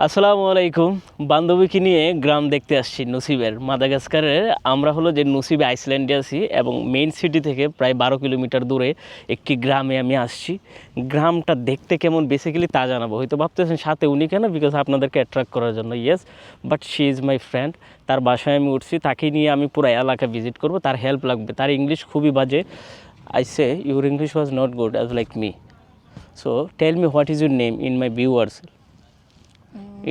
আসসালামু আলাইকুম। বান্ধবীকে নিয়ে গ্রাম দেখতে আসছি নসিবের মাদাগাস্কারের। আমরা হলো যে নসিবে আইসল্যান্ডে আছি এবং মেইন সিটি থেকে প্রায় 12 কিলোমিটার দূরে একটি গ্রামে আমি আসছি। গ্রামটা দেখতে কেমন বেসিক্যালি তা জানাবো। হয়তো ভাবতেছেন সাথে উনি কেন, বিকজ আপনাদেরকে অ্যাট্রাক্ট করার জন্য। Yes, but she is my friend. তার বাসায় আমি উঠছি, তাকে নিয়ে আমি পুরো এলাকা ভিজিট করব। তার হেল্প লাগবে। তার ইংলিশ খুবই বাজে। I say your English was not good as like me. So tell me what is your name in my viewers.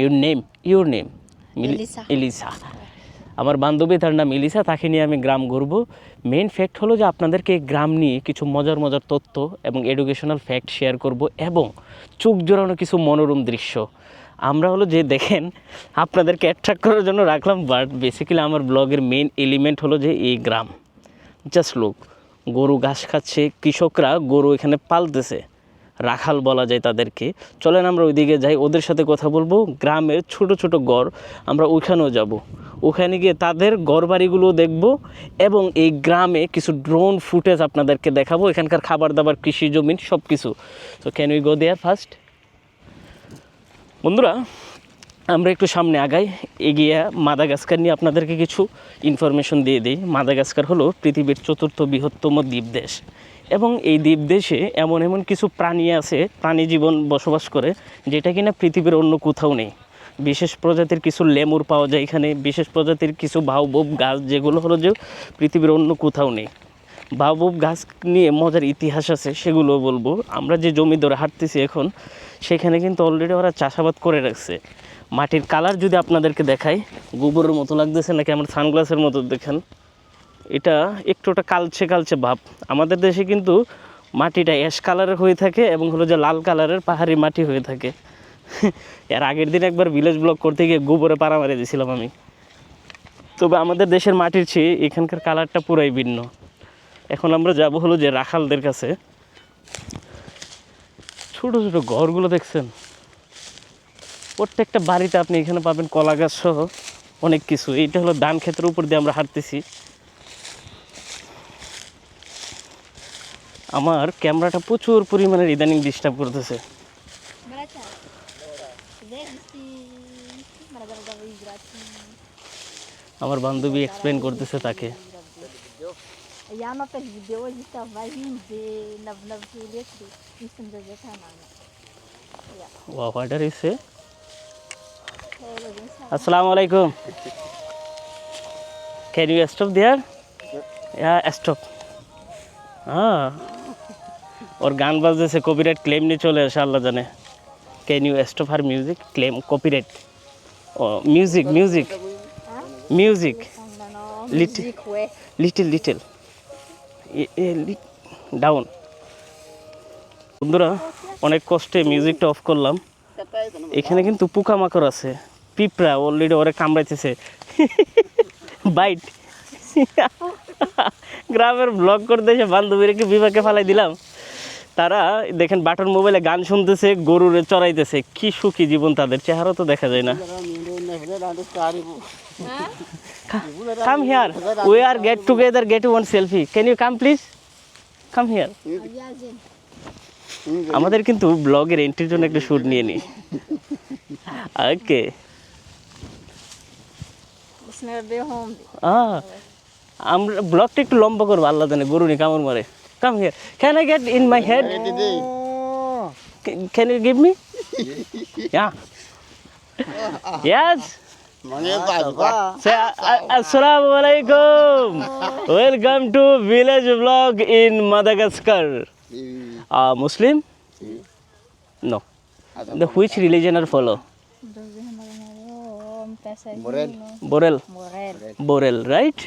Your name Elisa. আমার বান্ধবী, তার নাম এলিসা। তাকে নিয়ে আমি গ্রাম ঘুরবো। মেইন ফ্যাক্ট হলো যে আপনাদেরকে এই গ্রাম নিয়ে কিছু মজার মজার তথ্য এবং এডুকেশনাল ফ্যাক্ট শেয়ার করব এবং চোখ জোড়ানো কিছু মনোরম দৃশ্য। আমরা হলো যে দেখেন আপনাদেরকে অ্যাট্রাক্ট করার জন্য রাখলাম, বাট বেসিক্যালি আমার ব্লগের মেইন এলিমেন্ট হলো যে এই গ্রাম। জাস্ট লোক, গরু ঘাস খাচ্ছে, কৃষকরা গরু এখানে পালতেছে, রাখাল বলা যায় তাদেরকে। চলেন আমরা ওইদিকে যাই, ওদের সাথে কথা বলবো। গ্রামের ছোট ছোট ঘর, আমরা ওইখানেও যাব। ওখানে গিয়ে তাদের ঘর বাড়িগুলো দেখব এবং এই গ্রামে কিছু ড্রোন ফুটেজ আপনাদেরকে দেখাবো, এখানকার খাবার দাবার, কৃষি জমিন সব কিছু। So can we go there first? বন্ধুরা, আমরা একটু সামনে আগাই। এগিয়ে মাদাগাস্কার নিয়ে আপনাদেরকে কিছু ইনফরমেশন দিয়ে দিই। মাদাগাস্কার হলো পৃথিবীর চতুর্থ বৃহত্তম দ্বীপ দেশ এবং এই দ্বীপ দেশে এমন এমন কিছু প্রাণী আছে, প্রাণী জীবন বসবাস করে, যেটা কিনা পৃথিবীর অন্য কোথাও নেই। বিশেষ প্রজাতির কিছু লেমুর পাওয়া যায় এখানে, বিশেষ প্রজাতির কিছু বাউবব গাছ, যেগুলো হলো যে পৃথিবীর অন্য কোথাও নেই। বাউবব গাছ নিয়ে মজার ইতিহাস আছে, সেগুলো বলবো। আমরা যে জমি ধরে হাঁটতেছি এখন, সেখানে কিন্তু অলরেডি ওরা চাষাবাদ করে রাখছে। মাটির কালার যদি আপনাদেরকে দেখাই, গোবরের মতো লাগতেছে নাকি আমার সানগ্লাসের মতো দেখেন, এটা একটু ওটা কালচে কালচে ভাব। আমাদের দেশে কিন্তু মাটিটা অ্যাশ কালারের হয়ে থাকে এবং হলো যে লাল কালারের পাহাড়ি মাটি হয়ে থাকে। এর আগের দিন একবার ভিলেজ ব্লগ করতে গিয়ে গোবরে পাড়া মারে দিয়েছিলাম আমি। তবে আমাদের দেশের মাটির চেয়ে এখানকার কালারটা পুরাই ভিন্ন। এখন আমরা যাব হলো যে রাখালদের কাছে। ছোটো ছোটো ঘরগুলো দেখছেন, প্রত্যেকটা বাড়িতে আপনি এখানে পাবেন কলা গাছ সহ অনেক কিছু। এইটা হলো ধান ক্ষেতের উপর দিয়ে আমরা হাঁটতেছি। আমার ক্যামেরাটা প্রচুর পরিমাণে ইদানিং ডিস্টার্ব করতেছে। আমার বান্ধবী এক্সপ্লেন করতেছে তাকে। আসসালামু আলাইকুম। Can you stop there? Stop. হ্যাঁ, ওর গান বাজতেছে, কপিরাইট ক্লেম নিয়ে চলে আসে আল্লাহ জানে। Can you stop her music? Claim copyright. ও music music music little little down. বন্ধুরা, অনেক কষ্টে মিউজিকটা অফ করলাম। এখানে কিন্তু পোকামাকড় আছে, পিঁপড়া অলরেডি ওরে কামড়াইতেছে। বাইট। গ্রামের ব্লগ করতে এসে বান্ধবীকে বিভাগে ফালাই দিলাম। তারা দেখেন বাটন মোবাইলে গান শুনতেছে, গরুরে চড়াইতেছে। কি সুখী জীবন তাদের, চেহারা তো দেখা যায় না। Come here. We are get together, get one selfie. Can you come please? Come here. আমাদের কিন্তু ব্লগের এন্ট্রির জন্য একটা শুট নিয়ে নিই। ওকে। আমরা ব্লগটা একটু লম্বা করবো, আল্লাহ জানে গরু নি কামড় মারে। Come here. Can I get in my head? Can you give me? Yeah. Yes. Say assalamu alaikum. Welcome to village vlog in Madagascar. Muslim? No. The which religion are follow? Borel, right?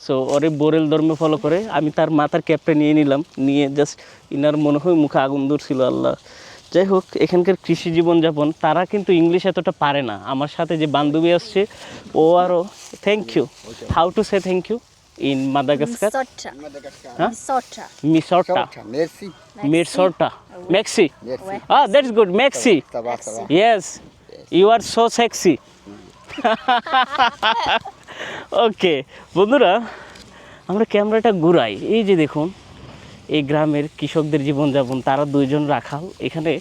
So ওরে Borrell ধর্মে follow করে। আমি তার মাথার ক্যাপটা নিয়ে নিলাম, নিয়ে জাস্ট ইনার মনে হয় মুখে আগুন ধরছিল আল্লাহ। যাই হোক, এখানকার কৃষি জীবনযাপন, তারা কিন্তু ইংলিশ এতটা পারে না। আমার সাথে যে বান্ধবী আসছে, ও আরও thank you. How to say thank you in Madagascar? মিসোটা, মিসোটা, মেক্সি। দ্যাটস গুড, মেক্সি। Yes, you are so sexy. Okay বন্ধুরা, আমরা ক্যামেরাটা ঘুরাই। এই যে দেখুন, এই গ্রামের কৃষকদের জীবনযাপন। তারা দুইজন রাখাল, এখানে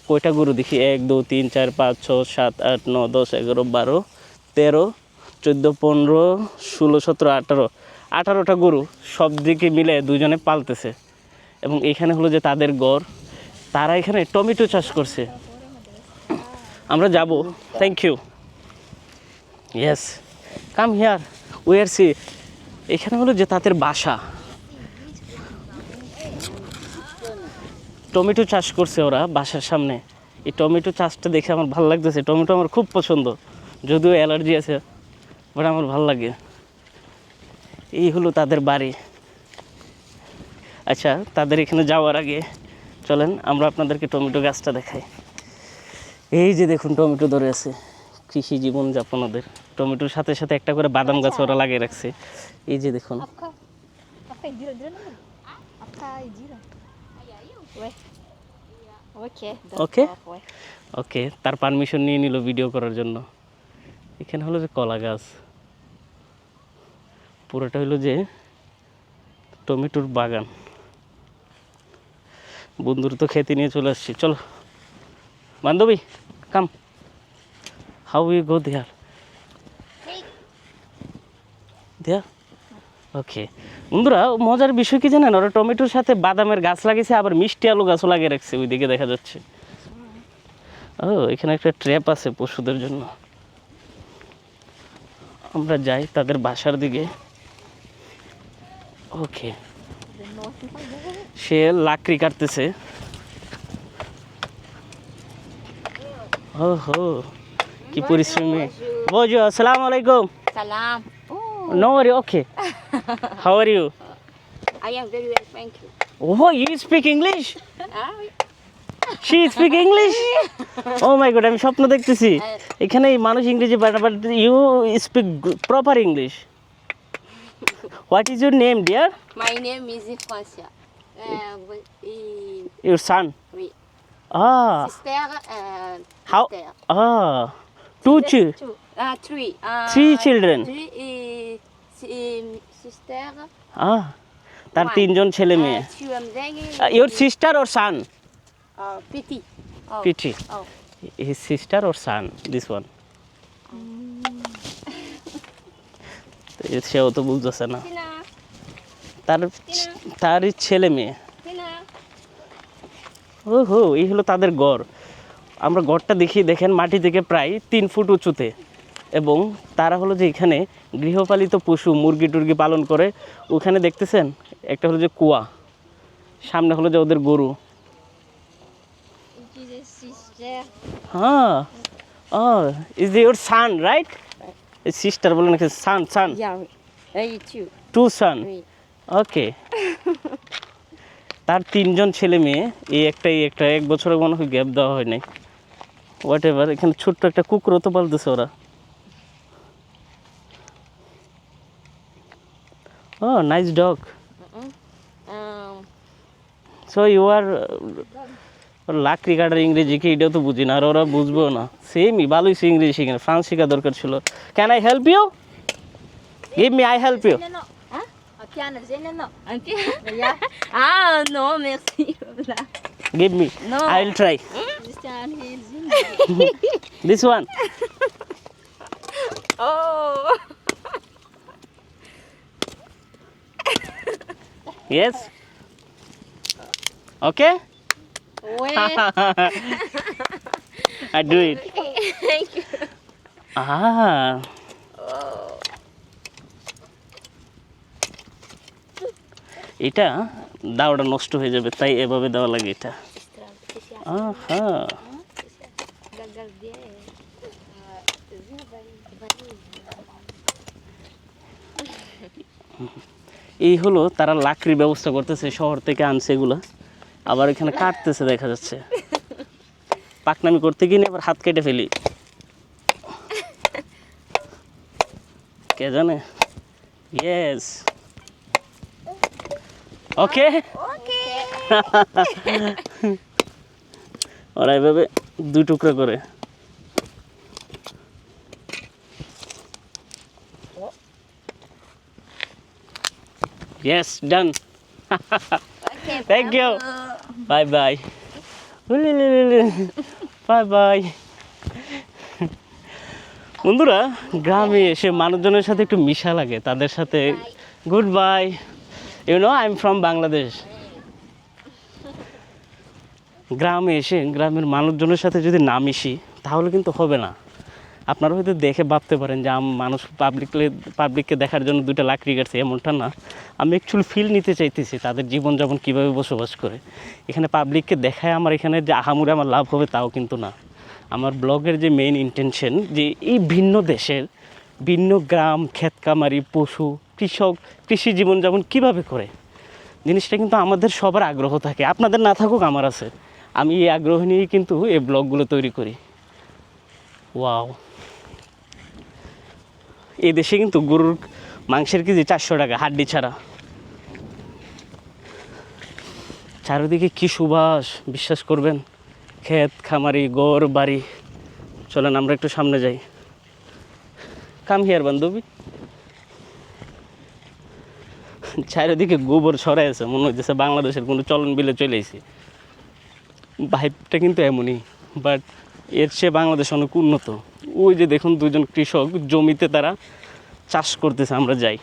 কয়টা গরু দেখি 1 2 3 4 5 6 7 8 9 10 11 12 13 14 15 16 17 18 18টা গরু সব দিকে মিলে দুজনে পালতেছে এবং এখানে হলো যে তাদের ঘর তারা এখানে টমেটো চাষ করছে আমরা যাব thank you yes come here we are see এখানে হলো যে তাদের বাসা টমেটো চাষ করছে ওরা বাসার সামনে এই টমেটো চাষটা দেখে আমার ভালো লাগতেছে টমেটো আমার খুব পছন্দ যদিও অ্যালার্জি আছে বাট আমার ভালো লাগে এই হলো তাদের বাড়ি আচ্ছা তাদের এখানে যাওয়ার আগে চলেন আমরা আপনাদেরকে টমেটো গাছটা দেখাই এই যে দেখুন টমেটো ধরে আছে কৃষি জীবনযাপন ওদের টমেটোর সাথে সাথে একটা করে বাদাম গাছ ওরা লাগিয়ে রাখছে এই যে দেখুন ওকে ওকে তার পারমিশন নিয়ে নিল ভিডিও করার জন্য এখানে হলো যে কলা গাছ পুরোটা হলো যে টমেটোর বাগান বন্ধুর তো খেতে নিয়ে চলে আসছি চলো বান্ধবী কাম হাউ ইউ গো দেয়ার দেয়ার ওকে বন্ধুরা মজার বিষয় কি জানেন ওরা টমেটোর সাথে বাদামের গাছ লাগিয়েছে আবার মিষ্টি আলু গাছও লাগিয়ে রাখছে ওইদিকে দেখা যাচ্ছে ও এখানে একটা ট্র্যাপ আছে পশুদের জন্য আমরা যাই তাদের বাসার দিকে ওকে সে লাকড়ি কাটতেছে ও হো কি পরিশ্রমী বোঝো আসসালামু আলাইকুম Salam. No worry okay how are you I am very well, thank you. Oh you speak English she speak English oh my god আমি স্বপ্ন দেখতেছি এখানে মানুষ ইংরেজি but you speak proper English what is your name dear My name is Francia. Your son Oui. sister and how sister. two Three. Three children. Three sister. তার তিনজন ছেলে মেয়ে your sister or son Petit. পিটি Oh. his sister or son this one সেও তো বুঝতেছে না Tina. তার তার ছেলে মেয়ে Tina. ও হো এই হলো তাদের ঘর আমরা ঘরটা দেখি দেখেন মাটি থেকে প্রায় 3 ফুট উঁচুতে এবং তারা হলো যে এখানে গৃহপালিত পশু মুরগি টুরগি পালন করে ওখানে দেখতেছেন একটা হলো যে কুয়া সামনে হলো যে ওদের গরু It is a sister. হ্যাঁ ও is your son right sister বলে নাকি son son Yeah. Two. Two son Oui. Okay তার তিনজন ছেলে মেয়ে এই একটা 1 বছরের মনে হয় গ্যাপ দেওয়া হয় নাই হোয়াট এভার এখানে ছোট্ট একটা কুকুরও তো পালতেছে ওরা oh nice dog so you are লাকড়ি কাটার ইংরেজি কি এটাও তো বুঝি না আর ওরা বুঝবো না সেমই ভালোই সে ইংরেজি শিখে না ফ্রান্স শেখা দরকার ছিল can I help you give me I help you Hein? Tiana, no. Yeah. Ah, non, merci. Voilà. Give me No. I will try this one Oh. Yes okay Ouais. I do it. Thank you. এটা দাওটা নষ্ট হয়ে যাবে তাই এভাবে দেওয়া লাগে এটা হ্যাঁ এই হলো তারা লাকড়ির ব্যবস্থা করতেছে শহর থেকে আনছে এগুলো আবার এখানে কাটতেছে দেখা যাচ্ছে পাকনামি করতে গিয়ে আবার হাত কেটে ফেলি কে জানে ইয়েস ওকে ওরা এভাবে 2 টুকরা করে yes done Okay. Thank you bye bye bye bye. বন্ধুরা, গ্রামে এসে মানুষজনের সাথে একটু মিশা লাগে, তাদের সাথে good bye. You know I am from Bangladesh. গ্রামে এসে গ্রামের মানুষজনের সাথে যদি না মিশি তাহলে কিন্তু হবে না। আপনারা হয়তো দেখে ভাবতে পারেন যে মানুষ পাবলিককে দেখার জন্য দুইটা লাকড়ি কাটছে, এমনটা না। আমি অ্যাকচুয়ালি ফিল নিতে চাইতেছি তাদের জীবনযাপন কীভাবে বসবাস করে। এখানে পাবলিককে দেখায় আমার এখানে যে আহামুরে আমার লাভ হবে তাও কিন্তু না। আমার ব্লগের যে মেইন ইন্টেনশন যে এই ভিন্ন দেশের ভিন্ন গ্রাম, ক্ষেতকামারি, পশু, কৃষক, কৃষি জীবনযাপন কীভাবে করে, জিনিসটা কিন্তু আমাদের সবার আগ্রহ থাকে। আপনাদের না থাকুক, আমার আছে। আমি এই আগ্রহ নিয়েই কিন্তু এই ব্লগগুলো তৈরি করি। ওয়াও, এই দেশে কিন্তু গরুর মাংসের কেজি 400 টাকা হাড্ডি ছাড়া। চারিদিকে কি সুবাস, বিশ্বাস করবেন। ক্ষেত খামারি, গড় বাড়ি। চলেন আমরা একটু সামনে যাই। কাম হিয়ার বান্ধবী। চারিদিকে গোবর ছড়াই আছে, মনে হচ্ছে বাংলাদেশের কোনো চলন বিলে চলে এসেছি। ভাইবটা কিন্তু এমনই, বাট এর চেয়ে বাংলাদেশ অনেক উন্নত। ওই যে দেখুন দুজন কৃষক জমিতে তারা চাষ করতেছে, আমরা যাই।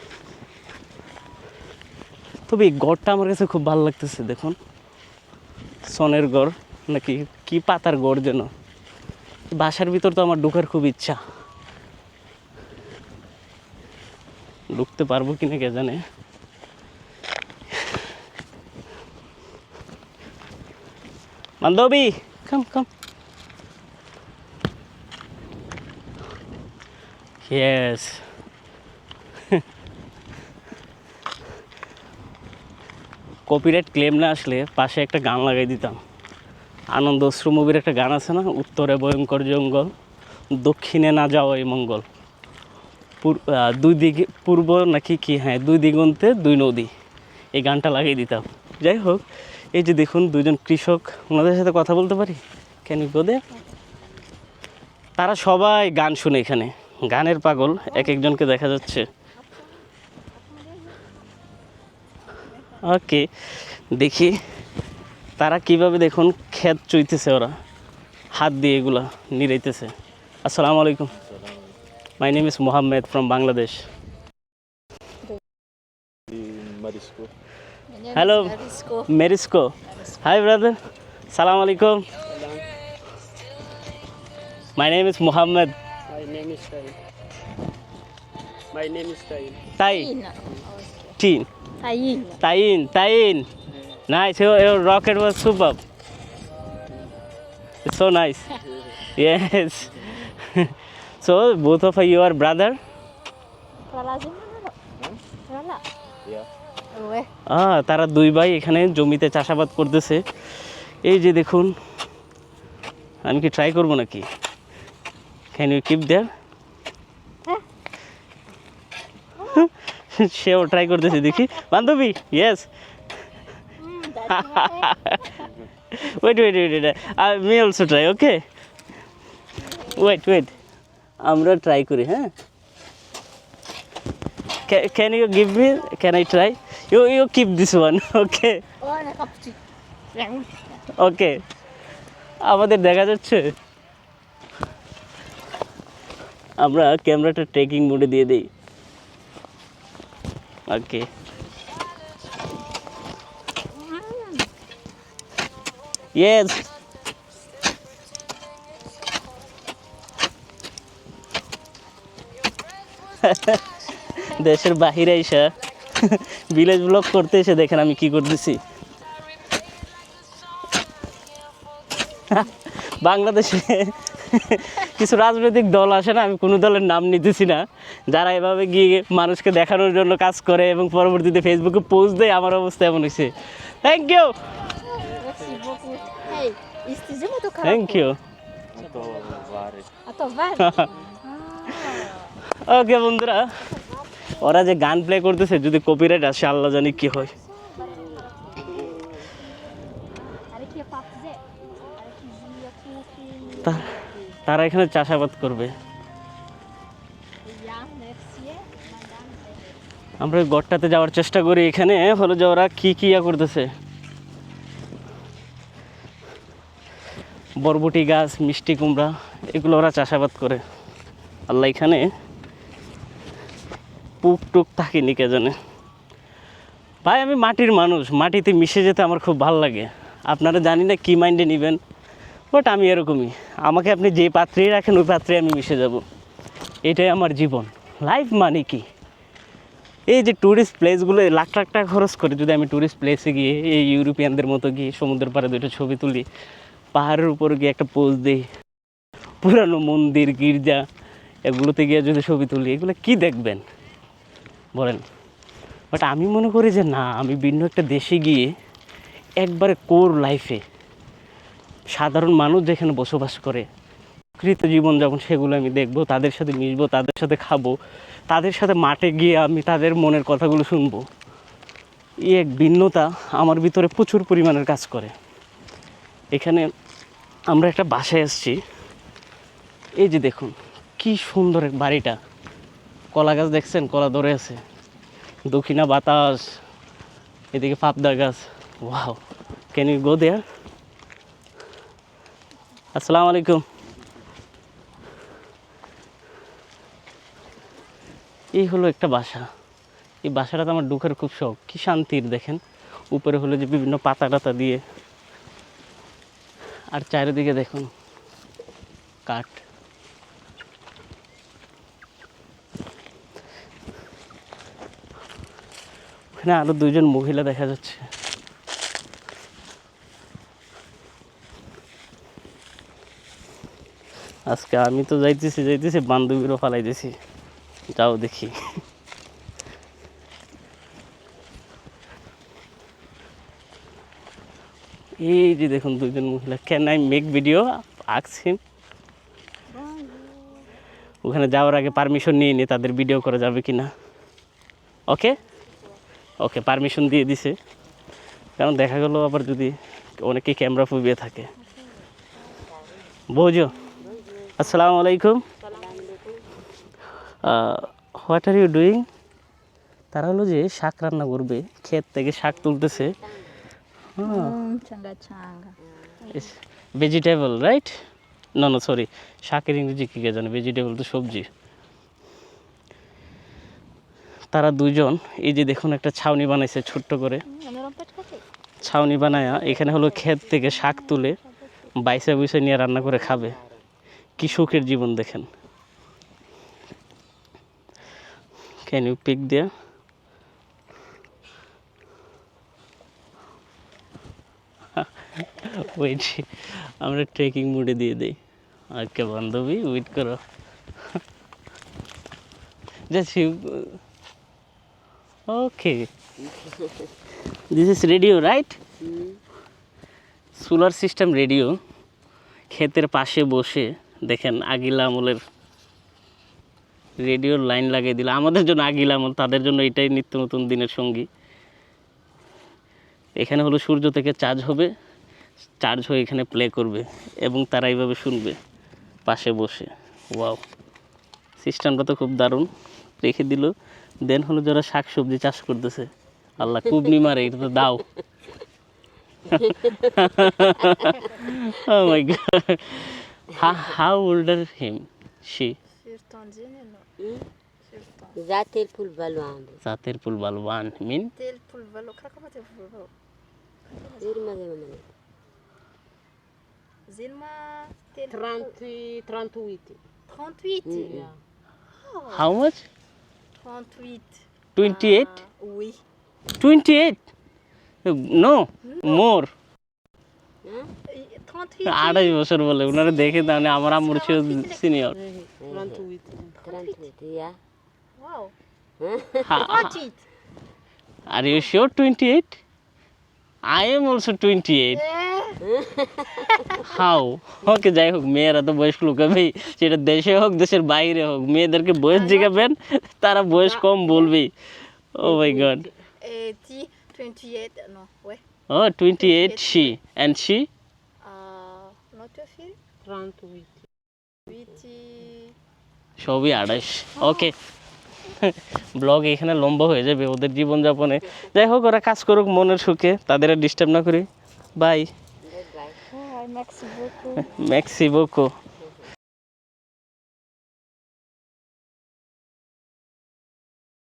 তবে এই গড়টা আমার কাছে খুব ভালো লাগতেছে। দেখুন, সনের গড় নাকি কি পাতার গড় যেন। বাসার ভিতর তো আমার ঢোকার খুব ইচ্ছা, ঢুকতে পারবো কিনা কে জানে। বান্ধবী, কাম কাম। ইয়েস। কপিরাইট ক্লেম না আসলে পাশে একটা গান লাগাই দিতাম। আনন্দ অশ্রু মুভির একটা গান আছে না, উত্তরে ভয়ঙ্কর জঙ্গল, দক্ষিণে না যাওয়া এই মঙ্গল, দুই দিকে পূর্ব নাকি কি, হ্যাঁ, দুই দিগন্তে দুই নদী। এই গানটা লাগিয়ে দিতাম। যাই হোক, এই যে দেখুন দুজন কৃষক, ওনাদের সাথে কথা বলতে পারি? ক্যান ইউ গো দেয়ার? তারা সবাই গান শুনে এখানে, গানের পাগল এক একজনকে দেখা যাচ্ছে। ওকে, দেখি তারা কিভাবে, দেখুন ক্ষেত চুইতেছে ওরা, হাত দিয়ে এগুলা নিরাইতেছে। আসসালামু আলাইকুম। My name is Mohammad from Bangladesh. Marisco. Hello, Merisco. Hi, brother. Salam alaikum. My name is Muhammad. My name is Tayin. My name is Tayin. Tai. Teen. Tayin. Tayin. Tayin. Nice. Your rocket was superb. It's so nice. Yes. So both of you are brother. Yeah. তারা দুই ভাই এখানে জমিতে চাষাবাদ করতেছে। এই যে দেখুন, আমি কি ট্রাই করবো নাকি? Can you keep there? সেও ট্রাই করতেছে, দেখি। বান্ধবী, yes. Wait wait wait wait, me also try. Okay, wait wait, আমরা ট্রাই করি। হ্যাঁ, can you give me, can I try? You keep this one. Okay, okay. আমাদের দেখা যাচ্ছে, আমরা ক্যামেরাটা ট্রেকিং মোডে দিয়ে দিই। ওকে, ইয়েস। দেশের বাহিরে এসে ভিলেজ ব্লগ করতে এসে দেখেন আমি কি করতেছি। বাংলাদেশে কিছু রাজনৈতিক দল আসে না, আমি কোনো দলের নাম নিতেছি না, যারা এভাবে গিয়ে মানুষকে দেখানোর জন্য কাজ করে এবং পরবর্তীতে ফেসবুকে পোস্ট দেয়, আমার অবস্থা এমন হয়েছে। Thank you, thank you. Okay বন্ধুরা, ওরা যে গান প্লে করতেছে, যদি কপিরাইট আসে আল্লাহ জানি কি হয়। তারা এখানে চাষাবাদ করবে। আমরা ওই গড়টাতে যাওয়ার চেষ্টা করি। এখানে হলো যে ওরা কি কি করতেছে। বরবটি গাছ, মিষ্টি কুমড়া, এগুলো ওরা চাষাবাদ করে। আল্লাহ এখানে পুক টুক থাকেনি কে জানে। ভাই আমি মাটির মানুষ, মাটিতে মিশে যেতে আমার খুব ভালো লাগে। আপনারা জানি না কী মাইন্ডে নেবেন, বাট আমি এরকমই। আমাকে আপনি যে পাত্রেই রাখেন ওই পাত্রে আমি মিশে যাব, এটাই আমার জীবন। লাইফ মানে কি? এই যে ট্যুরিস্ট প্লেসগুলো লাখ লাখ টাকা খরচ করে যদি আমি ট্যুরিস্ট প্লেসে গিয়ে এই ইউরোপিয়ানদের মতো গিয়ে সমুদ্রের পাড়ে দুটো ছবি তুলি, পাহাড়ের উপর গিয়ে একটা পোজ দিই, পুরানো মন্দির গির্জা এগুলোতে গিয়ে যদি ছবি তুলি, এগুলো কি দেখবেন বলেন? বাট আমি মনে করি যে না, আমি ভিন্ন একটা দেশে গিয়ে একবারে কোর লাইফে সাধারণ মানুষ যেখানে বসবাস করে কৃত জীবনযাপন সেগুলো আমি দেখবো, তাদের সাথে মিশবো, তাদের সাথে খাবো, তাদের সাথে মাঠে গিয়ে আমি তাদের মনের কথাগুলো শুনবো। এই এক ভিন্নতা আমার ভিতরে প্রচুর পরিমাণের কাজ করে। এখানে আমরা একটা বাসায় এসেছি, এই যে দেখুন কি সুন্দর এক বাড়িটা, কলা গাছ দেখছেন, কলা ধরে আছে, দক্ষিণা বাতাস, এদিকে পাবদা গাছ। ওয়াও, ক্যান ইউ গো দেয়ার? আসসালামু আলাইকুম। এই হলো একটা বাসা, এই বাসাটাতে আমার ঢোকার খুব শখ। কি শান্তির দেখেন, উপরে হলো যে বিভিন্ন পাতা টাতা দিয়ে, আর চারিদিকে দেখুন কাঠ। ওখানে আরো দুইজন মহিলা দেখা যাচ্ছে। আজকে আমি তো যাইতেছি বান্ধবীরও ফালাই দিছি, যাও দেখি। এই যে দেখুন দুইজন মহিলা। Can I make video? Ask him. ওখানে যাওয়ার আগে পারমিশন নিয়ে নিয়ে তাদের ভিডিও করা যাবে কি না। ওকে ওকে, পারমিশন দিয়ে দিছে, কারণ দেখা গেল আবার যদি অনেকে ক্যামেরা ফুবিয়ে থাকে। বোঝো। আসসালামু আলাইকুম। What are you doing? তারা হলো যে শাক রান্না করবে, ক্ষেত থেকে শাক তুলতেছে। Changa changa. Vegetable right? না না সরি, শাকের ইংরেজি কী কে জানে, ভেজিটেবল তো সবজি। তারা দুজন এই যে দেখুন একটা ছাউনি বানাইছে ছোট্ট করে, ছাউনি বানায়া এখানে হলো ক্ষেত থেকে শাক তুলে বাইসা বুইসা নিয়ে রান্না করে খাবে। কি সুখের জীবন দেখেন। Can you pick there? Wait, আমরা ট্রেকিং মোডে দিয়ে দিই। আজকে বান্ধবী ওয়েট করো, যাচ্ছি। Okay, this is radio right? Solar system radio. ক্ষেতের পাশে বসে দেখেন আগিলা আমলের রেডিওর লাইন লাগিয়ে দিল। আমাদের জন্য আগিলা আমল, তাদের জন্য এটাই নিত্য নতুন দিনের সঙ্গী। এখানে হলো সূর্য থেকে চার্জ হবে, চার্জ হয়ে এখানে প্লে করবে এবং তারা এইভাবে শুনবে পাশে বসে। ওয়াও, সিস্টেমটা তো খুব দারুণ রেখে দিল। দেন হলো যারা শাক সবজি চাষ করতেছে, আল্লাহ কুবনি মারে, এটা তো দাও। Oh my God. How old are him? She? Zatel pul balwand. Satir pul balwan mean? Tel pulvalo, kakabate pulvalo. Irma zemane. Zilma tel 38. 38. How much? 38. 28? Oui. 28? No, more. 38. 28 বছর বলে ওনারা দেখে, তাহলে আমার আম্মুর ছিল senior. 38, yeah. Wow. Ha- 38. Are you sure 28? I am also 28. How? ওকে যাই হোক, মেয়েরা তো বয়স লুকাবেই, সেটা দেশে হোক দেশের বাইরে হোক। মেয়েদেরকে বয়স জিজ্ঞাবেন, তারা বয়স কম বলবেই। ও my god. 28. Non, ouais. Oh, 28 she. And she? Notre fille? 38. 8. সবই 28। ওকে, ব্লগ এখানে লম্বা হয়ে যাবে ওদের জীবনযাপনে। যাই হোক, ওরা কাজ করুক মনের সুখে, তাদের ডিস্টার্ব না করি। By. Merci beaucoup. Merci beaucoup.